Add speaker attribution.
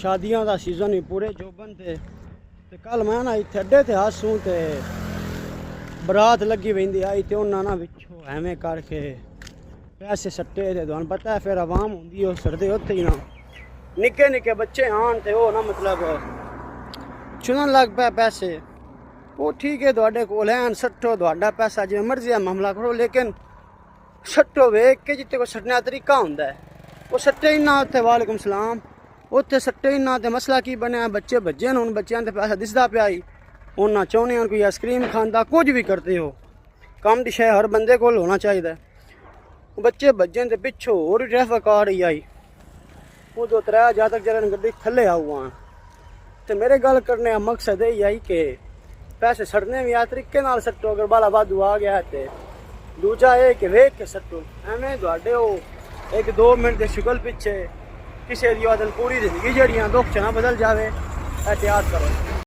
Speaker 1: शादियां का सीजन ही पूरे जोबन थे ते कल मैं ना इत्थे अड्डे ते हासूं ते बरात लगी वेंदी आई ते उन्हां ना विचों एवें करके पैसे सट्टे ते तुहानूं पता है फिर आवाम होंदी ओह सड़दे उत्थे ही ना निक्के निक्के बच्चे आन ते ओह ना मतलब चुनन लग पे पैसे। वो ठीक है तुहाडे कोल हैन सट्टो तुहाडा पैसा जिवें मर्जी दा मामला करो लेकिन सट्टो वेख के जित्ते कोई सट्टने दा तरीका हुंदा है वो सट्टे ही ना उत्थे। वालेकुम सलाम उत्थे सट्टे ही ना ते मसला की बनया बच्चे भज्जे न हुण बच्चों ते पैसा दिसदा पिया ही उन्हां चाहुंदे कोई आइसक्रीम खांदा कुछ भी करते हो कम दी शै हर बंदे कोल होना चाहिदा। बच्चे भज्जे ते पिच्छों होर ट्रैफिक आ रही आई उदो 3 जातक जरन गड्डी थल्ले आऊआ ते मेरे गल करने का मकसद यही आई कि पैसे सड़ने भी आ तरीके नाल सट्टो अगर बाला वाधू आ गया ते दूजा ये कि वेख के सट्टो एवें तुहाडे ओह 1-2 मिनट के शुगल पिछे किसी दी आदत पूरी जिंदगी जड़ियां दुख च ना बदल जावे एहतियात करो।